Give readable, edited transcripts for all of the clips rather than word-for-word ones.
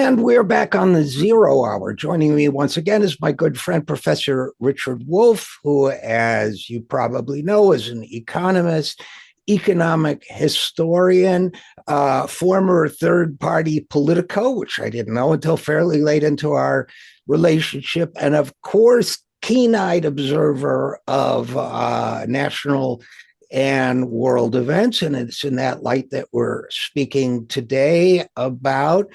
And we're back on the Zero Hour. Joining me once again is my good friend, Professor Richard Wolff, who, as you probably know, is an economist, economic historian, former third-party Politico, which I didn't know until fairly late into our relationship, and of course, keen-eyed observer of national and world events. And it's in that light that we're speaking today about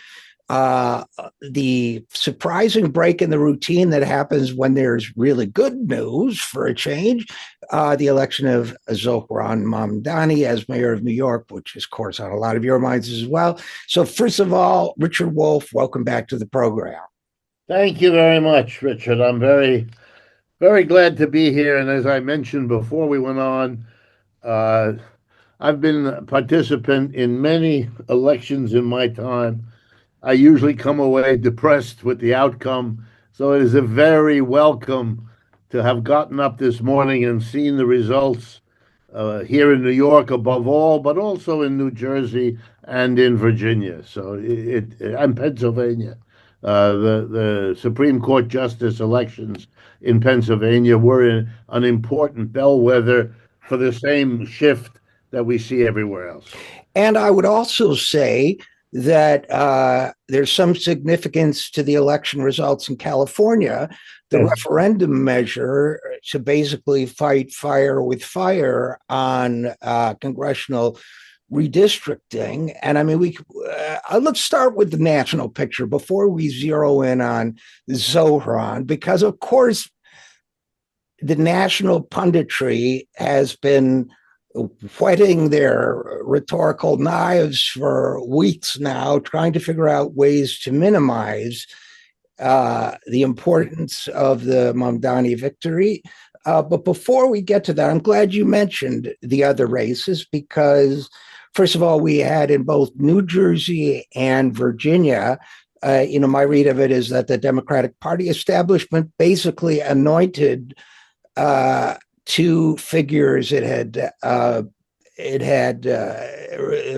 the surprising break in the routine that happens when there's really good news for a change, the election of Zohran Mamdani as mayor of New York, which is, of course, on a lot of your minds as well. So first of all, Richard Wolff, welcome back to the program. Thank you very much, Richard. I'm very, very glad to be here. And as I mentioned before we went on, I've been a participant in many elections in my time. I usually come away depressed with the outcome. So it is a very welcome to have gotten up this morning and seen the results here in New York above all, but also in New Jersey and in Virginia. So and Pennsylvania. The Supreme Court justice elections in Pennsylvania were an important bellwether for the same shift that we see everywhere else. And I would also say that there's some significance to the election results in California, the referendum measure to basically fight fire with fire on congressional redistricting. And I mean, let's start with the national picture before we zero in on Zohran, because of course, the national punditry has been whetting their rhetorical knives for weeks now, trying to figure out ways to minimize the importance of the Mamdani victory. But before we get to that, I'm glad you mentioned the other races because, first of all, we had in both New Jersey and Virginia, my read of it is that the Democratic Party establishment basically anointed two figures it had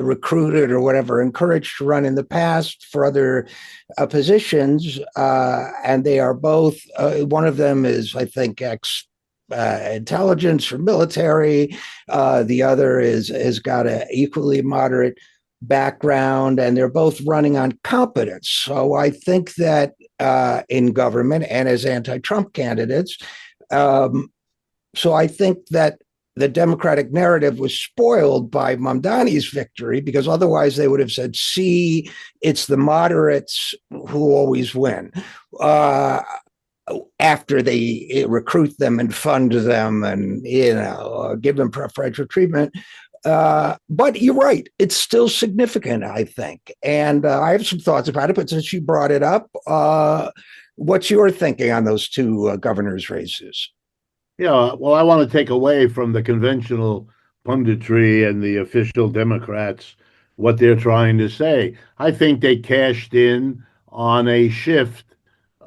recruited or whatever, encouraged to run in the past for other positions, and they are both. One of them is, I think, intelligence or military. The other has got an equally moderate background, and they're both running on competence. So I think that in government and as anti-Trump candidates. So I think that the Democratic narrative was spoiled by Mamdani's victory because otherwise they would have said, see, it's the moderates who always win after they recruit them and fund them and, give them preferential treatment. But you're right. It's still significant, I think. And I have some thoughts about it, but since you brought it up, what's your thinking on those two governors' races? Yeah, well, I want to take away from the conventional punditry and the official Democrats what they're trying to say. I think they cashed in on a shift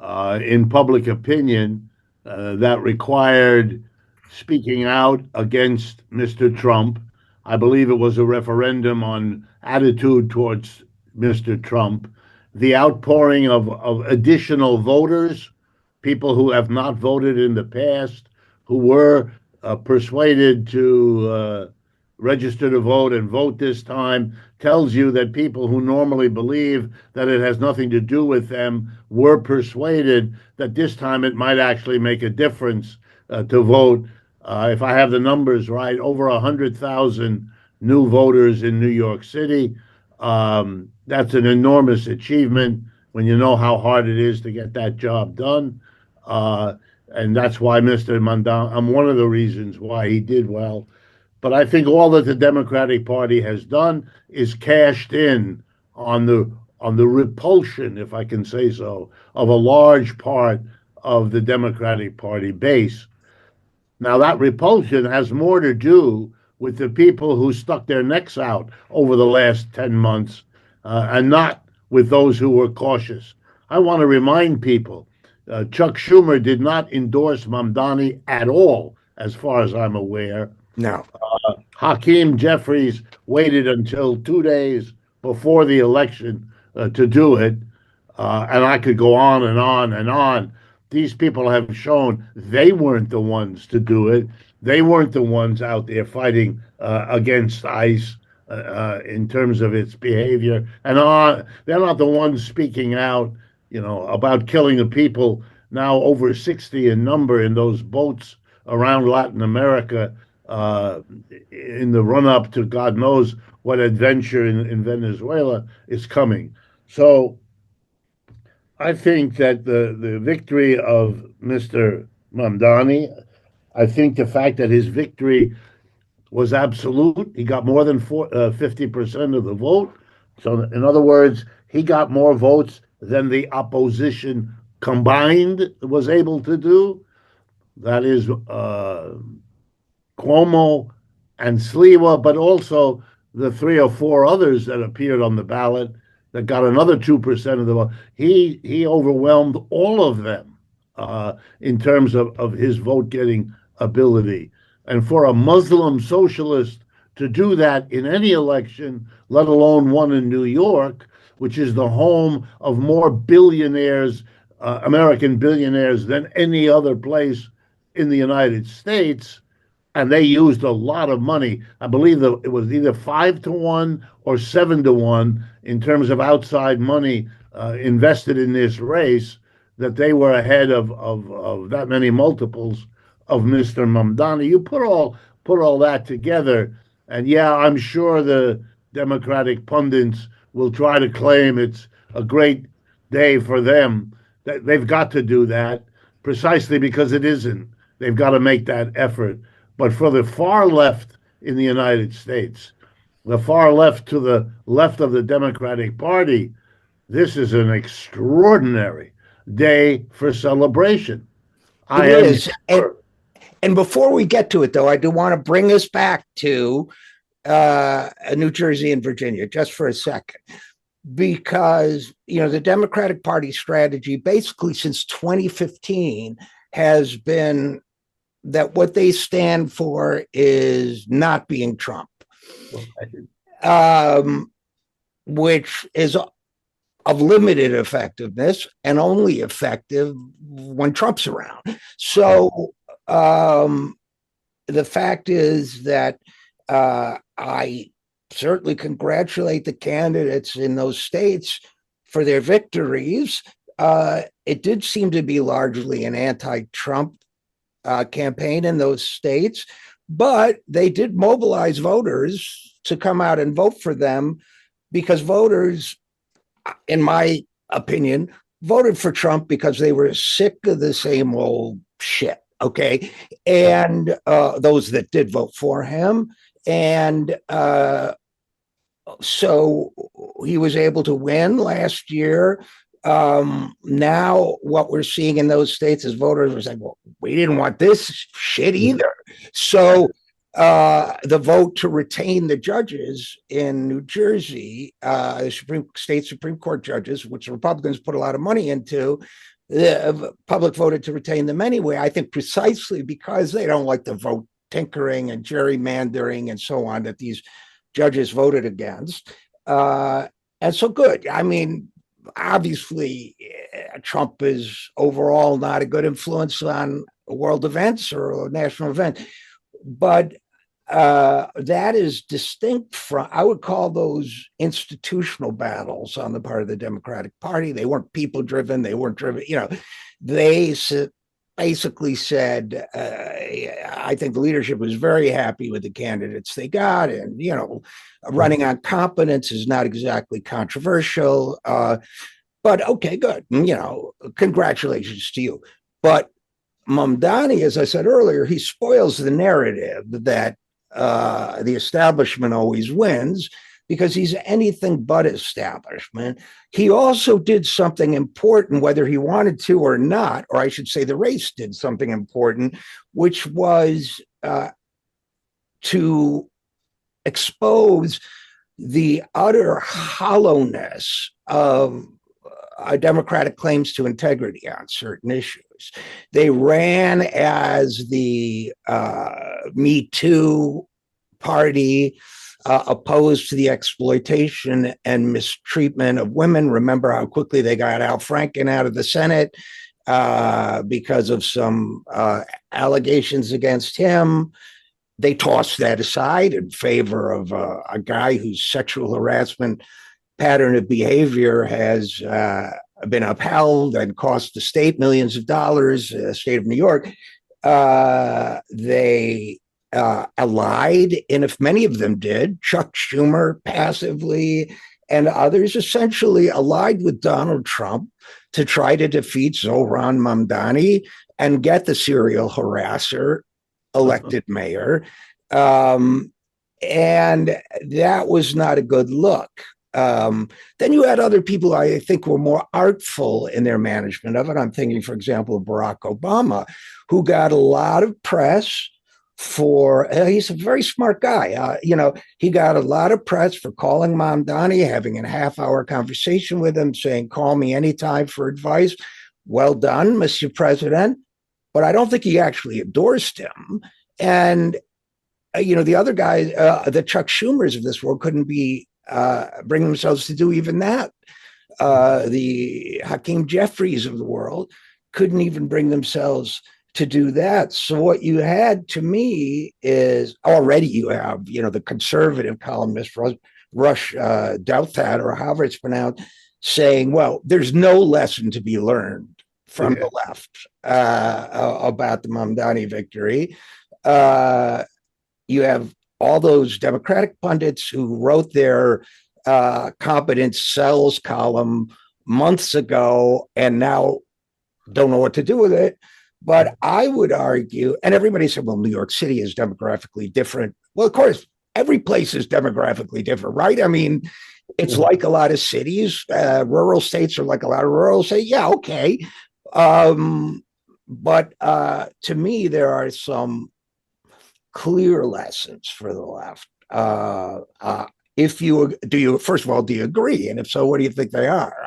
in public opinion that required speaking out against Mr. Trump. I believe it was a referendum on attitude towards Mr. Trump, the outpouring of additional voters, people who have not voted in the past, who were persuaded to register to vote and vote this time, tells you that people who normally believe that it has nothing to do with them were persuaded that this time it might actually make a difference to vote. If I have the numbers right, over 100,000 new voters in New York City. That's an enormous achievement when you know how hard it is to get that job done. And that's why Mr. Mamdani, I'm one of the reasons why he did well. But I think all that the Democratic Party has done is cashed in on the repulsion, if I can say so, of a large part of the Democratic Party base. Now, that repulsion has more to do with the people who stuck their necks out over the last 10 months and not with those who were cautious. I want to remind people Chuck Schumer did not endorse Mamdani at all, as far as I'm aware. No. Hakeem Jeffries waited until 2 days before the election to do it. And I could go on and on and on. These people have shown they weren't the ones to do it. They weren't the ones out there fighting against ICE in terms of its behavior, and they're not the ones speaking out, about killing the people now over 60 in number in those boats around Latin America uh, in the run up to God knows what adventure in Venezuela is coming. So I think that the victory of Mr. Mamdani, I think the fact that his victory was absolute, he got more than 50% of the vote. So, in other words, he got more votes than the opposition combined was able to do. That is Cuomo and Sliwa, but also the three or four others that appeared on the ballot that got another 2% of the vote. He overwhelmed all of them in terms of his vote getting ability. And for a Muslim socialist to do that in any election, let alone one in New York, which is the home of more billionaires, American billionaires, than any other place in the United States, and they used a lot of money. I believe that it was either 5 to 1 or 7 to 1 in terms of outside money invested in this race. That they were ahead of that many multiples of Mr. Mamdani. You put all that together, and yeah, I'm sure the Democratic pundits will try to claim it's a great day for them. They've got to do that precisely because it isn't. They've got to make that effort. But for the far left in the United States, the far left to the left of the Democratic Party, this is an extraordinary day for celebration. It I am is. sure. And before we get to it, though, I do want to bring us back to New Jersey and Virginia just for a second, because the Democratic Party strategy basically since 2015 has been that what they stand for is not being Trump, which is of limited effectiveness and only effective when Trump's around. So the fact is that I certainly congratulate the candidates in those states for their victories. It did seem to be largely an anti-Trump campaign in those states, but they did mobilize voters to come out and vote for them because voters, in my opinion, voted for Trump because they were sick of the same old shit. Okay. And those that did vote for him. And so he was able to win last year. Now what we're seeing in those states is voters are saying, well, we didn't want this shit either. So the vote to retain the judges in New Jersey, the Supreme Court judges, which the Republicans put a lot of money into, the public voted to retain them anyway. I think precisely because they don't like the vote tinkering and gerrymandering and so on that these judges voted against. And so good. I mean, obviously, Trump is overall not a good influence on world events or a national event, but that is distinct from, I would call those institutional battles on the part of the Democratic Party. They weren't people driven. They weren't driven, they basically said, I think the leadership was very happy with the candidates they got. And, running on competence is not exactly controversial. But okay, good. Congratulations to you. But Mamdani, as I said earlier, he spoils the narrative that the establishment always wins because he's anything but establishment. He also did something important, whether he wanted to or not, or I should say the race did something important, which was to expose the utter hollowness of Democratic claims to integrity on certain issues. They ran as the Me Too party. opposed to the exploitation and mistreatment of women. Remember how quickly they got Al Franken out of the Senate because of some allegations against him. They tossed that aside in favor of a guy whose sexual harassment pattern of behavior has been upheld and cost the state millions of dollars, state of New York. They allied, and if many of them did, Chuck Schumer passively and others essentially allied with Donald Trump to try to defeat Zohran Mamdani and get the serial harasser elected mayor. And that was not a good look. Then you had other people I think were more artful in their management of it. I'm thinking, for example, of Barack Obama, who got a lot of press for, he's a very smart guy. He got a lot of press for calling Mamdani, having a half-hour conversation with him, saying, call me anytime for advice. Well done, Mr. President. But I don't think he actually endorsed him. And, the other guy, the Chuck Schumers of this world couldn't bring themselves to do even that. The Hakeem Jeffries of the world couldn't even bring themselves to do that. So what you had, to me, is already you have, the conservative columnist Rush Douthat, or however it's pronounced, saying, well, there's no lesson to be learned from the left about the Mamdani victory. You have all those Democratic pundits who wrote their competent sells column months ago and now don't know what to do with it. But I would argue, and everybody said, well, New York City is demographically different. Well, of course, every place is demographically different, right? I mean, it's like a lot of cities. Rural states are like a lot of rural states. Yeah, okay. But to me, there are some clear lessons for the left. First of all, do you agree? And if so, what do you think they are?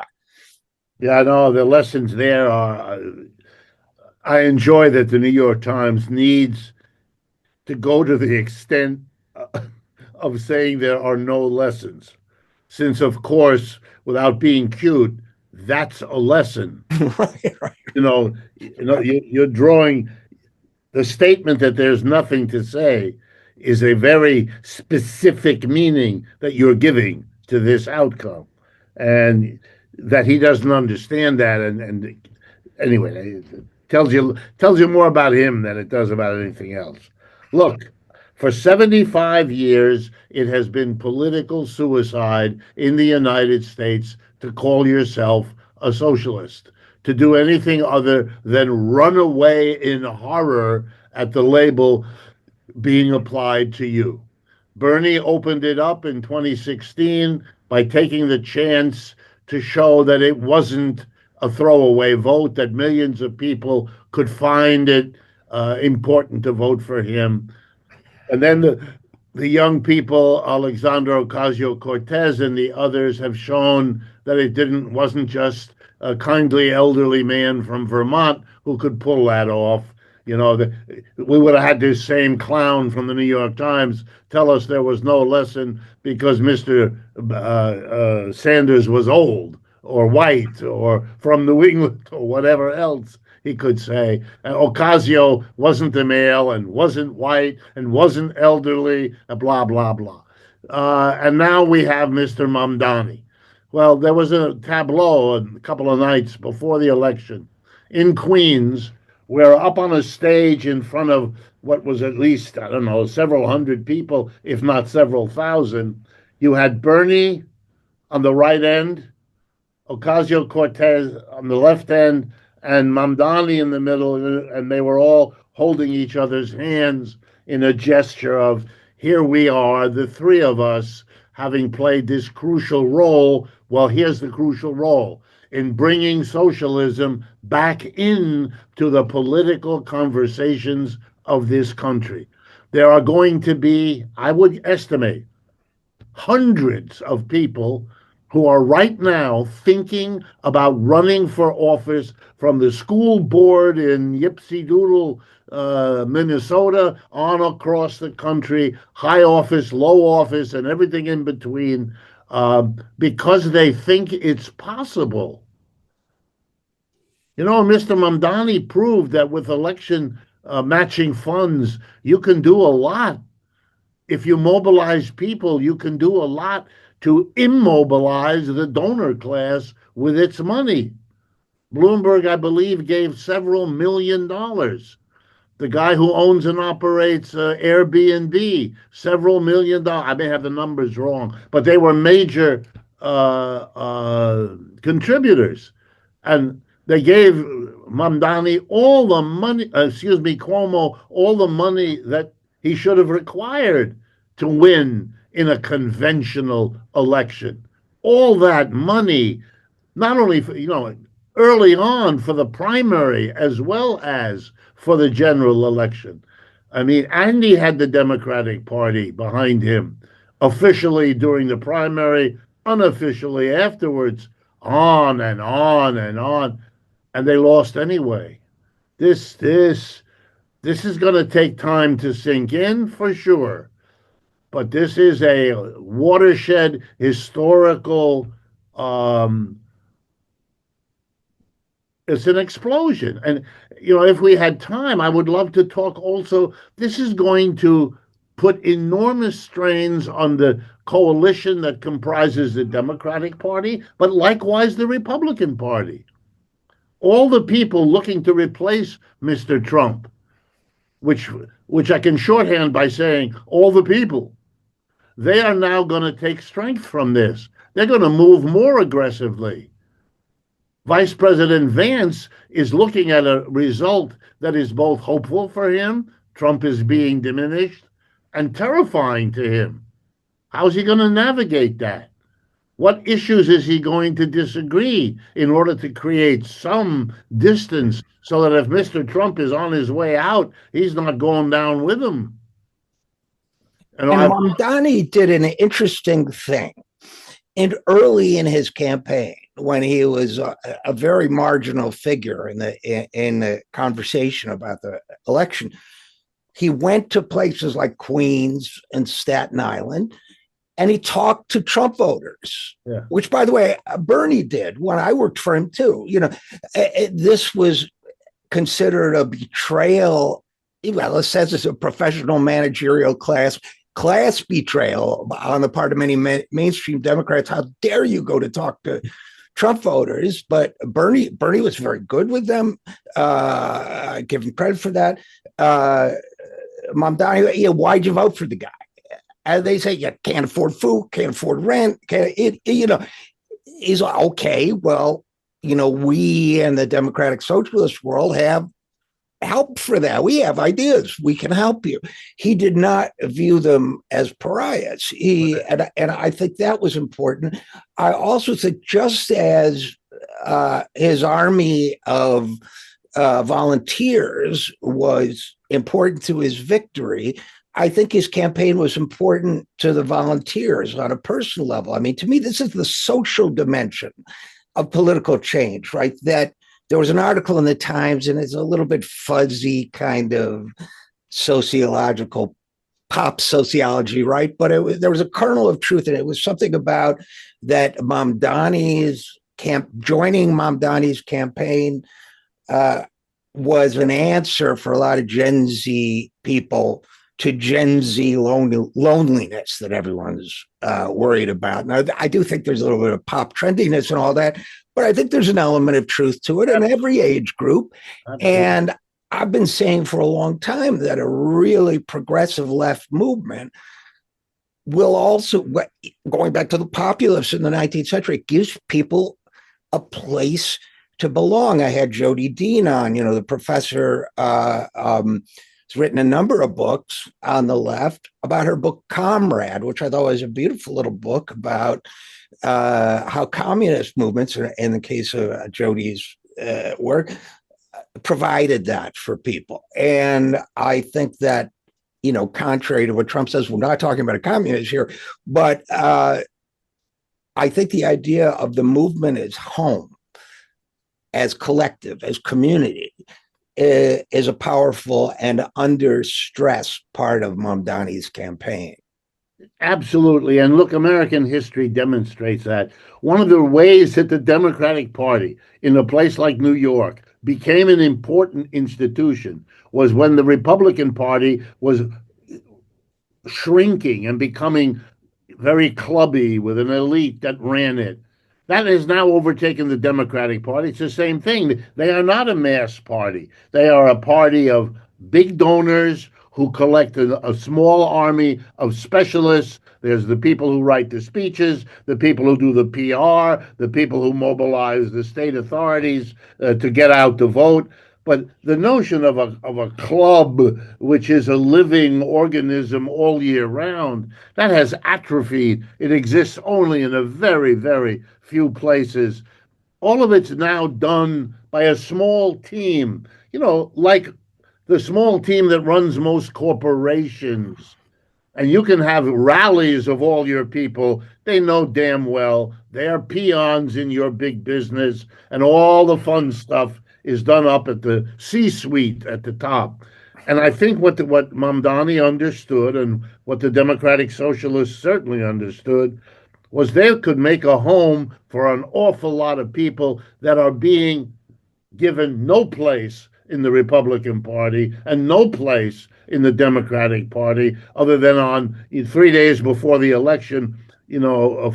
Yeah, no, the lessons there are. I enjoy that the New York Times needs to go to the extent of saying there are no lessons, since, of course, without being cute, that's a lesson. Right. You're drawing the statement that there's nothing to say is a very specific meaning that you're giving to this outcome, and that he doesn't understand that. And anyway, it tells you more about him than it does about anything else. Look, for 75 years, it has been political suicide in the United States to call yourself a socialist, to do anything other than run away in horror at the label being applied to you. Bernie opened it up in 2016 by taking the chance to show that it wasn't a throwaway vote, that millions of people could find it important to vote for him. And then the young people, Alexandra Ocasio-Cortez and the others, have shown that wasn't just a kindly elderly man from Vermont who could pull that off. We would have had this same clown from the New York Times tell us there was no lesson because Mr. Sanders was old or white or from New England or whatever else he could say. And Ocasio wasn't a male and wasn't white and wasn't elderly, blah, blah, blah. And now we have Mr. Mamdani. Well, there was a tableau a couple of nights before the election in Queens, where up on a stage in front of what was at least, I don't know, several hundred people, if not several thousand, you had Bernie on the right end, Ocasio-Cortez on the left end, and Mamdani in the middle, and they were all holding each other's hands in a gesture of, here we are, the three of us, having played this crucial role. Well, here's the crucial role in bringing socialism back into the political conversations of this country. There are going to be, I would estimate, hundreds of people who are right now thinking about running for office, from the school board in Yipsy Doodle, Minnesota, on across the country, high office, low office, and everything in between, because they think it's possible. You know, Mr. Mamdani proved that with election matching funds, you can do a lot. If you mobilize people, you can do a lot to immobilize the donor class with its money. Bloomberg, I believe, gave several $1 million. The guy who owns and operates Airbnb, several $1 million. I may have the numbers wrong, but they were major contributors. And they gave Mamdani all the money, Cuomo, all the money that he should have required to win in a conventional election. All that money, not only for, early on for the primary as well as for the general election. I mean, Andy had the Democratic Party behind him officially during the primary, unofficially afterwards, on and on and on, and they lost anyway. This is going to take time to sink in for sure, but this is a watershed historical. It's an explosion, and if we had time, I would love to talk also. This is going to put enormous strains on the coalition that comprises the Democratic Party, but likewise the Republican Party. All the people looking to replace Mr. Trump, which I can shorthand by saying all the people, they are now going to take strength from this. They're going to move more aggressively. Vice President Vance is looking at a result that is both hopeful for him, Trump is being diminished, and terrifying to him. How's he going to navigate that? What issues is he going to disagree in order to create some distance so that if Mr. Trump is on his way out, he's not going down with him? And Mamdani did an interesting thing. And early in his campaign, when he was a very marginal figure in the conversation about the election, he went to places like Queens and Staten Island, and he talked to Trump voters, which, by the way, Bernie did when I worked for him too. This was considered a betrayal. Well, it says it's a professional managerial class betrayal on the part of many mainstream Democrats. How dare you go to talk to Trump voters? But Bernie was very good with them. I give him credit for that. Mamdani, why'd you vote for the guy? And they say, you can't afford food, can't afford rent. He's like, okay, well, we and the Democratic Socialist world have help for that. We have ideas. We can help you. He did not view them as pariahs. And I think that was important. I also think just as his army of volunteers was important to his victory, I think his campaign was important to the volunteers on a personal level. I mean, to me, this is the social dimension of political change, right? That there was an article in the Times, and it's a little bit fuzzy kind of sociological pop sociology, right? But there was a kernel of truth in it. It was something about that joining Mamdani's campaign was an answer for a lot of Gen Z people to Gen Z loneliness that everyone's worried about. Now, I do think there's a little bit of pop trendiness and all that, but I think there's an element of truth to it in every age group. Absolutely. And I've been saying for a long time that a really progressive left movement will also, going back to the populists in the 19th century, it gives people a place to belong. I had Jody Dean on, the professor, has written a number of books on the left about her book Comrade, which I thought was a beautiful little book about how communist movements, in the case of Jody's work, provided that for people. And I think that, contrary to what Trump says, we're not talking about a communist here, but I think the idea of the movement as home, as collective, as community, is a powerful and under stress part of Mamdani's campaign. Absolutely. And look, American history demonstrates that. One of the ways that the Democratic Party in a place like New York became an important institution was when the Republican Party was shrinking and becoming very clubby with an elite that ran it. That has now overtaken the Democratic Party. It's the same thing. They are not a mass party. They are a party of big donors who collect a small army of specialists. There's the people who write the speeches, the people who do the PR, the people who mobilize the state authorities to get out the vote. But the notion of a club, which is a living organism all year round, that has atrophied. It exists only in a very, very few places. All of it's now done by a small team, like the small team that runs most corporations. And you can have rallies of all your people. They know damn well they are peons in your big business, and all the fun stuff is done up at the C-suite at the top. And I think what Mamdani understood, and what the Democratic Socialists certainly understood, was they could make a home for an awful lot of people that are being given no place in the Republican Party and no place in the Democratic Party, other than on 3 days before the election,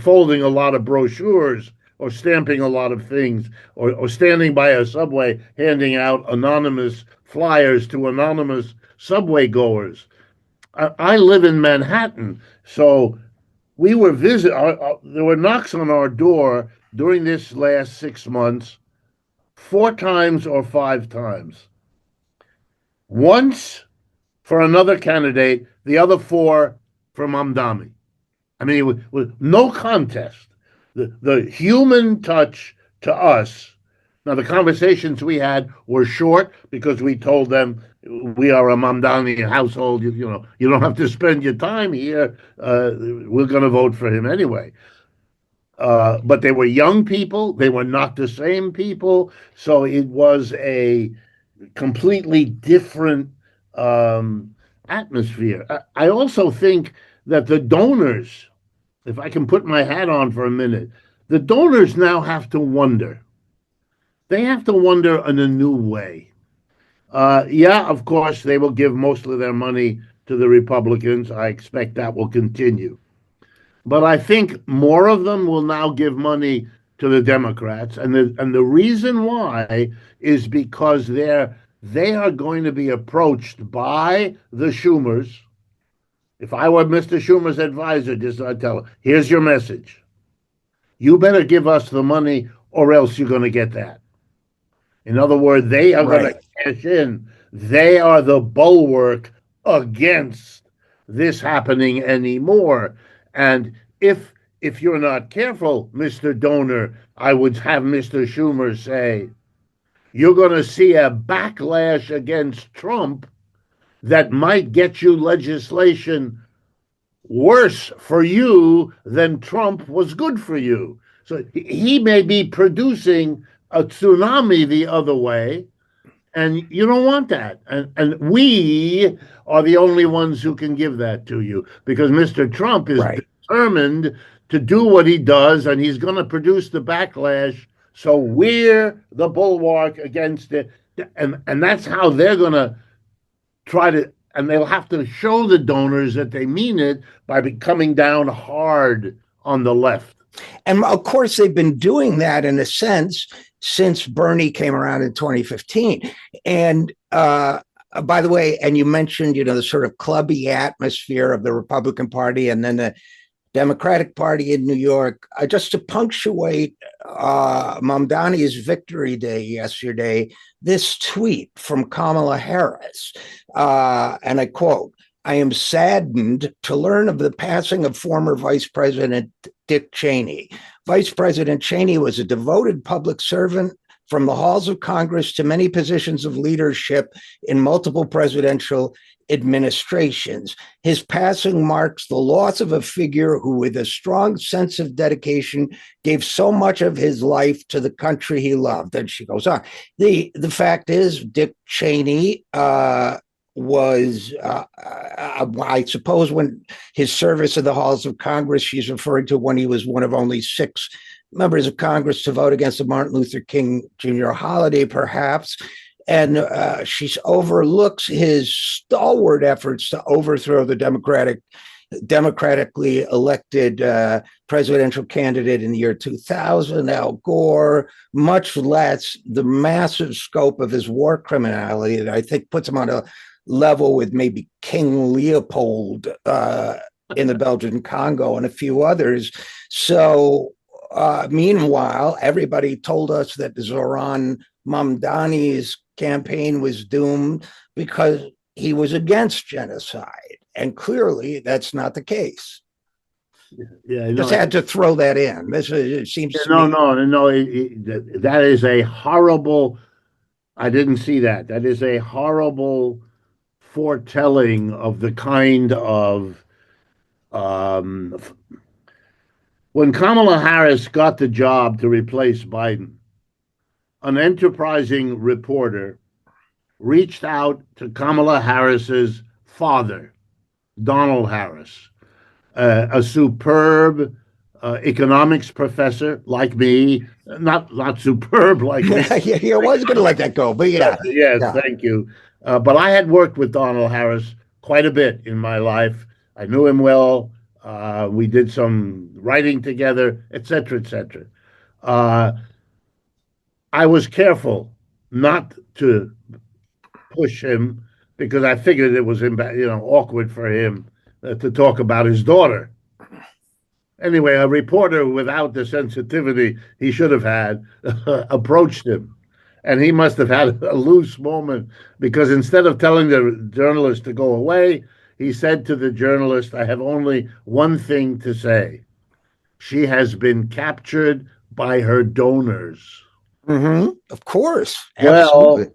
folding a lot of brochures or stamping a lot of things, or standing by a subway handing out anonymous flyers to anonymous subway goers. I live in Manhattan, so we were there were knocks on our door during this last 6 months, 4 times or 5 times. Once for another candidate, the other 4 for Mamdani. I mean, it was no contest. The human touch to us. Now, the conversations we had were short because we told them we are a Mamdani household. You don't have to spend your time here. We're going to vote for him anyway. But they were young people. They were not the same people. So it was a completely different atmosphere. I also think that the donors, if I can put my hat on for a minute, the donors now have to wonder. They have to wonder in a new way. Yeah, of course, they will give most of their money to the Republicans. I expect that will continue. But I think more of them will now give money to the Democrats. And the reason why is because they are going to be approached by the Schumers. If I were Mr. Schumer's advisor, I'd tell him, here's your message. You better give us the money or else you're going to get that. In other words, they are going to cash in. They are the bulwark against this happening anymore. And if you're not careful, Mr. Donor, I would have Mr. Schumer say, you're going to see a backlash against Trump that might get you legislation worse for you than Trump was good for you. So he may be producing a tsunami the other way, and you don't want that. And we are the only ones who can give that to you, because Mr. Trump is determined to do what he does, and he's going to produce the backlash. So we're the bulwark against it. And that's how they're going to try to, and they'll have to show the donors that they mean it by coming down hard on the left. And of course, they've been doing that in a sense since Bernie came around in 2015. And by the way, and you mentioned, the sort of clubby atmosphere of the Republican Party and then the Democratic Party in New York. Just to punctuate Mamdani's victory day yesterday, this tweet from Kamala Harris, and I quote, "I am saddened to learn of the passing of former Vice President Dick Cheney. Vice President Cheney was a devoted public servant, from the halls of Congress to many positions of leadership in multiple presidential administrations. His passing marks the loss of a figure who, with a strong sense of dedication, gave so much of his life to the country he loved. And she goes on. The fact is, Dick Cheney was, I suppose, when his service in the halls of Congress, she's referring to when he was one of only 6 members of Congress to vote against the Martin Luther King Jr. holiday, perhaps. And she overlooks his stalwart efforts to overthrow the democratically elected presidential candidate in the year 2000, Al Gore, much less the massive scope of his war criminality that I think puts him on a level with maybe King Leopold in the Belgian Congo and a few others. So meanwhile, everybody told us that Zohran Mamdani's campaign was doomed because he was against genocide. And clearly that's not the case. Yeah, just had to throw that in. It seems that is a horrible. I didn't see that. That is a horrible foretelling of the kind of when Kamala Harris got the job to replace Biden, an enterprising reporter reached out to Kamala Harris's father, Donald Harris, a superb economics professor like me, not superb like me. I was going to let that go, but yeah. Yes, thank you. But I had worked with Donald Harris quite a bit in my life. I knew him well. We did some writing together, et cetera, et cetera. I was careful not to push him because I figured it was awkward for him to talk about his daughter. Anyway, a reporter without the sensitivity he should have had approached him. And he must have had a loose moment because instead of telling the journalist to go away, he said to the journalist, I have only one thing to say. She has been captured by her donors. Mm-hmm. Of course. Absolutely. Well,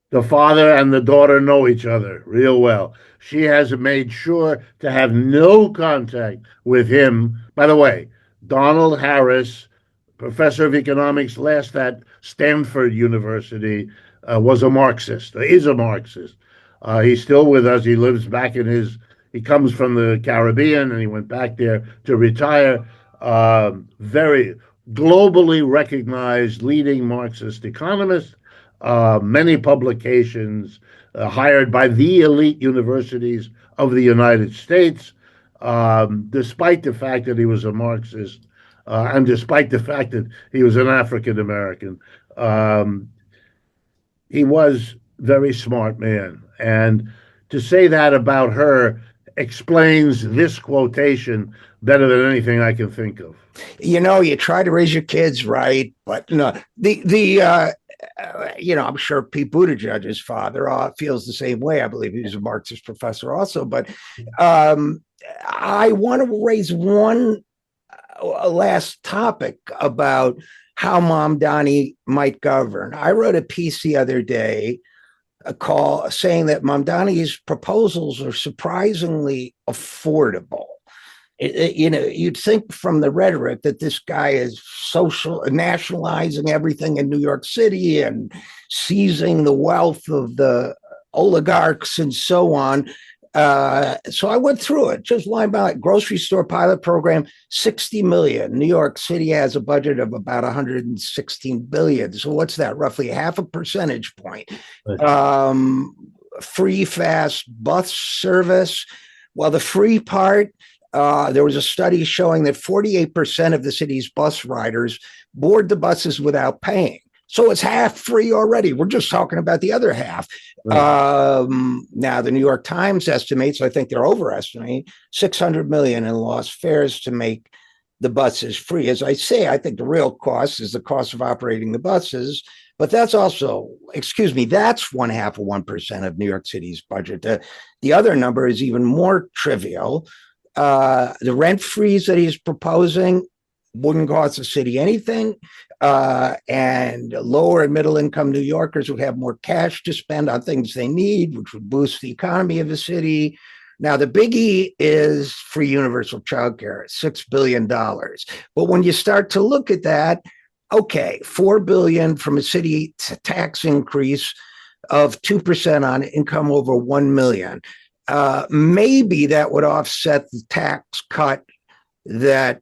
the father and the daughter know each other real well. She has made sure to have no contact with him. By the way, Donald Harris, professor of economics, last at Stanford University, was a Marxist, is a Marxist. He's still with us. He lives back he comes from the Caribbean and he went back there to retire. Very globally recognized leading Marxist economist. Many publications hired by the elite universities of the United States, despite the fact that he was a Marxist and despite the fact that he was an African American. He was a very smart man. And to say that about her explains this quotation better than anything I can think of. You try to raise your kids right, but no, I'm sure Pete Buttigieg's father feels the same way. I believe he was a Marxist professor also. But I want to raise one last topic about how Mamdani might govern. I wrote a piece the other day, saying that Mamdani's proposals are surprisingly affordable. You'd think from the rhetoric that this guy is nationalizing everything in New York City and seizing the wealth of the oligarchs and so on. So I went through it, just line by line. Grocery store pilot program, 60 million. New York City has a budget of about 116 billion. So what's that? Roughly half a percentage point. Free fast bus service. Well, the free part, there was a study showing that 48% of the city's bus riders board the buses without paying. So it's half free already. We're just talking about the other half. Right. Now, the New York Times estimates, I think they're overestimating, 600 million in lost fares to make the buses free. As I say, I think the real cost is the cost of operating the buses. But that's also, that's 0.5% of New York City's budget. The other number is even more trivial. The rent freeze that he's proposing, wouldn't cost the city anything. And lower and middle income New Yorkers would have more cash to spend on things they need, which would boost the economy of the city. Now, the biggie is free universal childcare, $6 billion. But when you start to look at that, okay, $4 billion from a city tax increase of 2% on income over 1 million. Maybe that would offset the tax cut that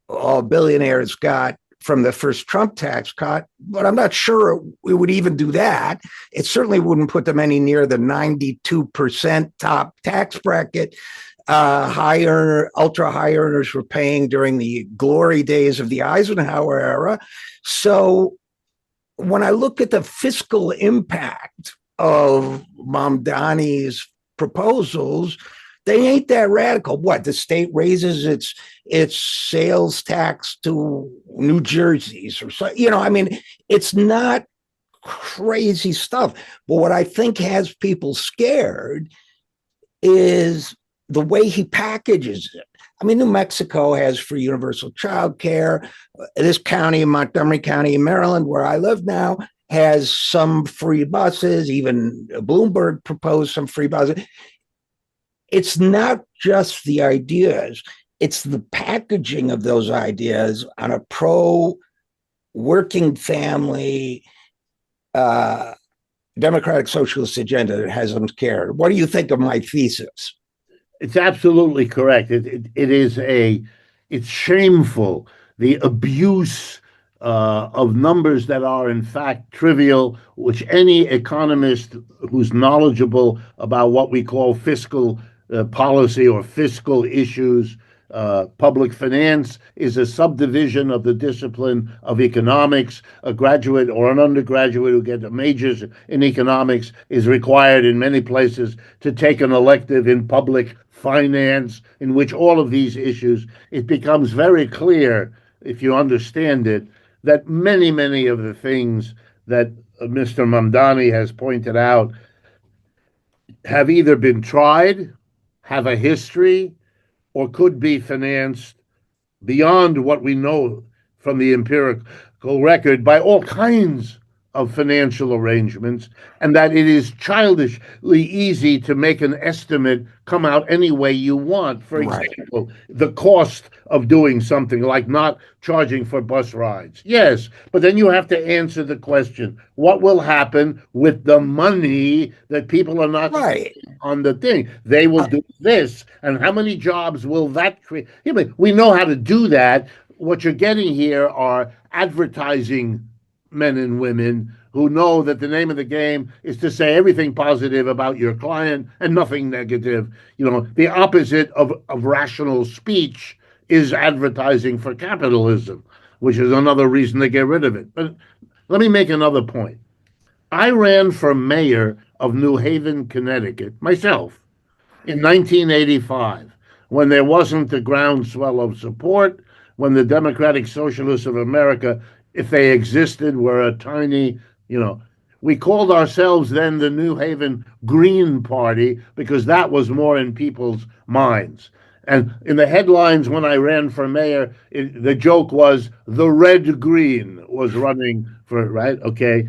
all billionaires got from the first Trump tax cut, but I'm not sure it would even do that. It certainly wouldn't put them any near the 92% top tax bracket ultra high earners were paying during the glory days of the Eisenhower era. So when I look at the fiscal impact of Mamdani's proposals, they ain't that radical. What, the state raises its sales tax to New Jersey's or so? I mean, it's not crazy stuff. But what I think has people scared is the way he packages it. I mean, New Mexico has free universal child care. This county, Montgomery County, Maryland, where I live now, has some free buses. Even Bloomberg proposed some free buses. It's not just the ideas, it's the packaging of those ideas on a pro-working family democratic socialist agenda that has them scared. What do you think of my thesis? It's absolutely correct. It's shameful, the abuse of numbers that are in fact trivial, which any economist who's knowledgeable about what we call fiscal policy or fiscal issues. Public finance is a subdivision of the discipline of economics. A graduate or an undergraduate who gets majors in economics is required in many places to take an elective in public finance, in which all of these issues, it becomes very clear, if you understand it, that many, many of the things that Mr. Mamdani has pointed out have either been tried, have a history, or could be financed beyond what we know from the empirical record by all kinds of financial arrangements, and that it is childishly easy to make an estimate come out any way you want. For example, the cost of doing something like not charging for bus rides. Yes, but then you have to answer the question, what will happen with the money that people are not spending on the thing? They will do this, and how many jobs will that create? We know how to do that. What you're getting here are advertising men and women who know that the name of the game is to say everything positive about your client and nothing negative. The opposite of rational speech is advertising for capitalism, which is another reason to get rid of it. But let me make another point. I ran for mayor of New Haven, Connecticut, myself, in 1985, when there wasn't the groundswell of support, when the Democratic Socialists of America, if they existed, were a tiny, we called ourselves then the New Haven Green Party because that was more in people's minds. And in the headlines when I ran for mayor, the joke was the Red Green was running for it, right? Okay.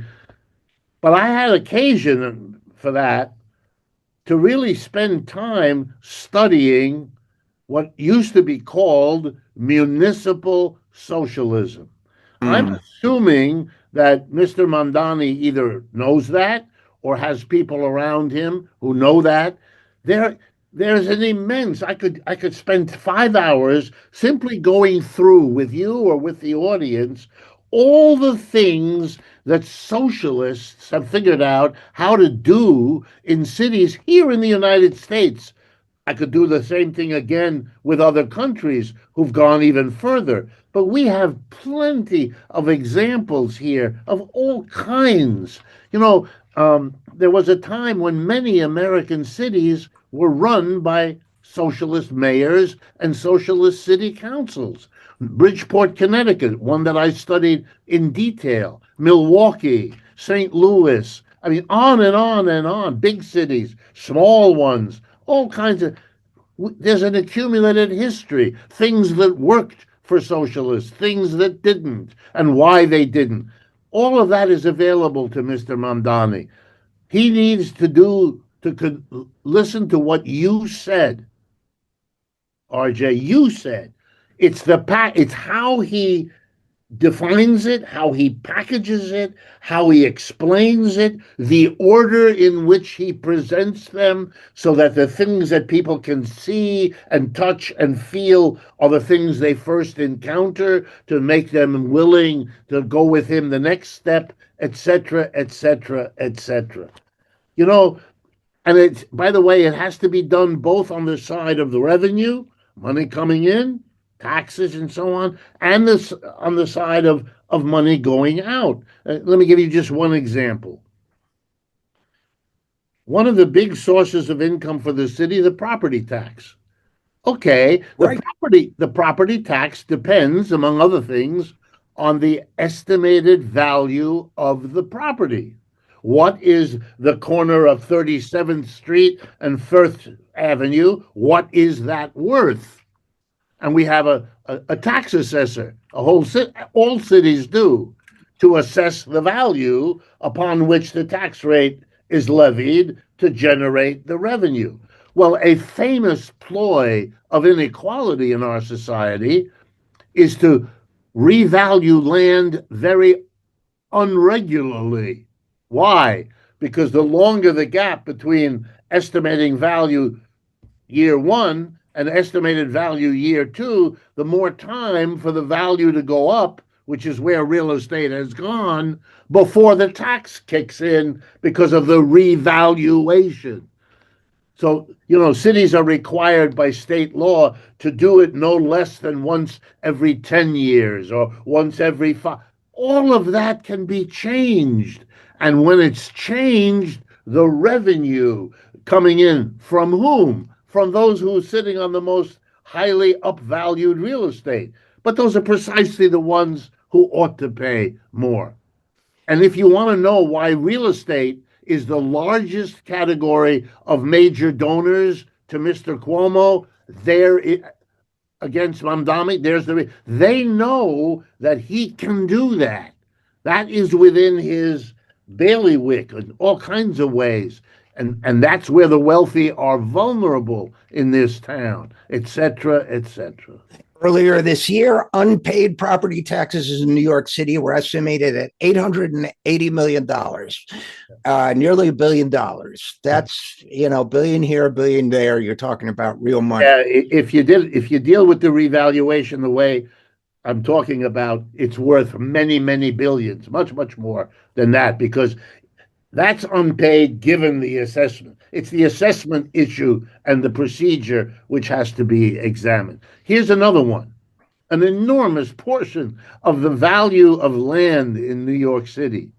But I had occasion for that to really spend time studying what used to be called municipal socialism. I'm assuming that Mr. Mamdani either knows that or has people around him who know that. There's an immense, I could spend 5 hours simply going through with you or with the audience all the things that socialists have figured out how to do in cities here in the United States. I could do the same thing again with other countries who've gone even further. But we have plenty of examples here of all kinds. There was a time when many American cities were run by socialist mayors and socialist city councils. Bridgeport, Connecticut, one that I studied in detail, Milwaukee, St. Louis, I mean, on and on and on, big cities, small ones, all kinds of, there's an accumulated history, things that worked for socialists, things that didn't, and why they didn't. All of that is available to Mr. Mamdani. He needs to listen to what you said, RJ. You said it's how he defines it, how he packages it, how he explains it, the order in which he presents them, so that the things that people can see and touch and feel are the things they first encounter to make them willing to go with him the next step, etc., etc., etc. You know, and it's, by the way, it has to be done both on the side of the revenue, money coming in, taxes and so on, and this on the side of money going out. Let me give you just one example. One of the big sources of income for the city, the property tax. Okay, Right. the property tax depends, among other things, on the estimated value of the property. What is the corner of 37th Street and First Avenue? What is that worth? And we have a tax assessor, all cities do, to assess the value upon which the tax rate is levied to generate the revenue. Well, a famous ploy of inequality in our society is to revalue land very unregularly. Why? Because the longer the gap between estimating value year one and estimated value year two, the more time for the value to go up, which is where real estate has gone, before the tax kicks in because of the revaluation. So, cities are required by state law to do it no less than once every 10 years or once every 5. All of that can be changed. And when it's changed, the revenue coming in from whom? From those who are sitting on the most highly upvalued real estate. But those are precisely the ones who ought to pay more. And if you want to know why real estate is the largest category of major donors to Mr. Cuomo, against Mamdani, they know that he can do that. That is within his bailiwick in all kinds of ways. And that's where the wealthy are vulnerable in this town, etc., etc. Earlier this year, unpaid property taxes in New York City were estimated at $880 million, nearly $1 billion. That's, billion here, a billion there. You're talking about real money. Yeah, if you deal with the revaluation the way I'm talking about, it's worth many, many billions, much, much more than that, because that's unpaid given the assessment. It's the assessment issue and the procedure which has to be examined. Here's another one. An enormous portion of the value of land in New York City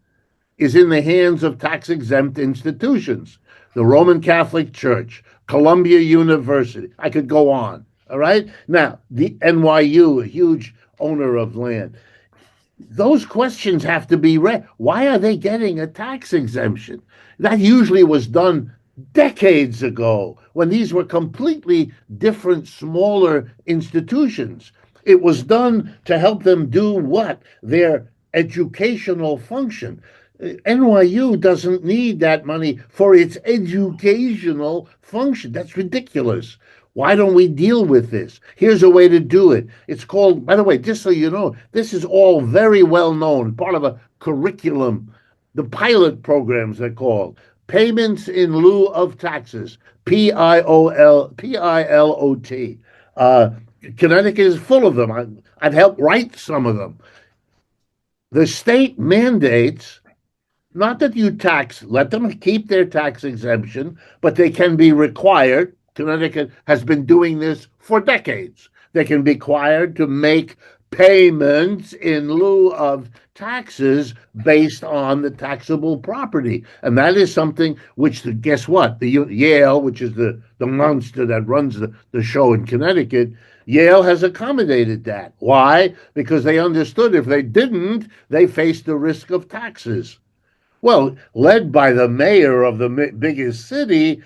is in the hands of tax-exempt institutions. The Roman Catholic Church, Columbia University. I could go on. All right? Now, the NYU, a huge owner of land. Those questions have to be read. Why are they getting a tax exemption? That usually was done decades ago when these were completely different, smaller institutions. It was done to help them do what? Their educational function. NYU doesn't need that money for its educational function. That's ridiculous. Why don't we deal with this? Here's a way to do it. It's called, by the way, just so you know, this is all very well known, part of a curriculum. The pilot programs, they're called payments in lieu of taxes, PILOT. Connecticut is full of them. I've helped write some of them. The state mandates not that you let them keep their tax exemption, but they can be required. Connecticut has been doing this for decades. They can be required to make payments in lieu of taxes based on the taxable property. And that is something which, guess what? The Yale, which is the monster that runs the show in Connecticut, Yale has accommodated that. Why? Because they understood if they didn't, they faced the risk of taxes. Well, led by the mayor of the biggest city,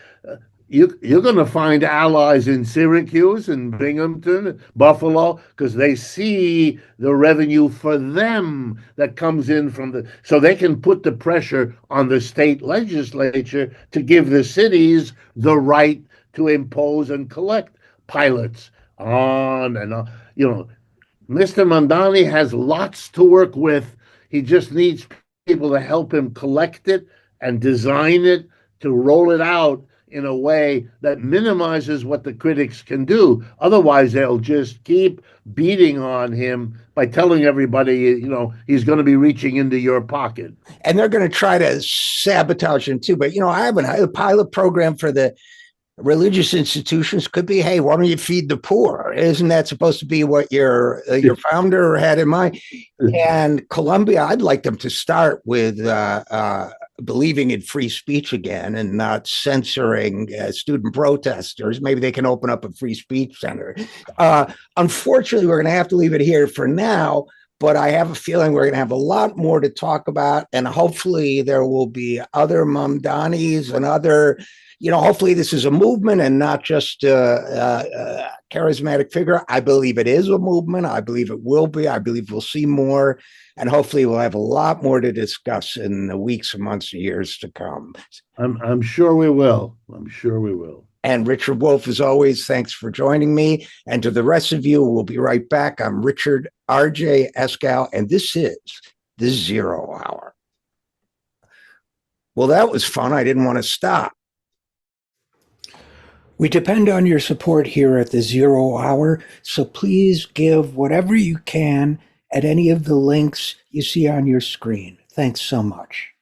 you're going to find allies in Syracuse and Binghamton, Buffalo, because they see the revenue for them that comes in from so they can put the pressure on the state legislature to give the cities the right to impose and collect pilots on and on. Mr. Mamdani has lots to work with. He just needs people to help him collect it and design it to roll it out in a way that minimizes what the critics can do. Otherwise, they'll just keep beating on him by telling everybody, he's going to be reaching into your pocket. And they're going to try to sabotage him too. But, I have a pilot program for the religious institutions could be, hey, why don't you feed the poor? Isn't that supposed to be what your founder had in mind? And Columbia, I'd like them to start with believing in free speech again and not censoring student protesters. Maybe they can open up a free speech center. Unfortunately, we're going to have to leave it here for now. But I have a feeling we're going to have a lot more to talk about. And hopefully there will be other Mamdanis and other, hopefully this is a movement and not just a charismatic figure. I believe it is a movement. I believe it will be. I believe we'll see more. And hopefully we'll have a lot more to discuss in the weeks and months and years to come. I'm sure we will. I'm sure we will. And Richard Wolff, as always, thanks for joining me. And to the rest of you, we'll be right back. I'm Richard RJ Eskow, and this is the Zero Hour. Well, that was fun. I didn't want to stop. We depend on your support here at the Zero Hour, so please give whatever you can at any of the links you see on your screen. Thanks so much.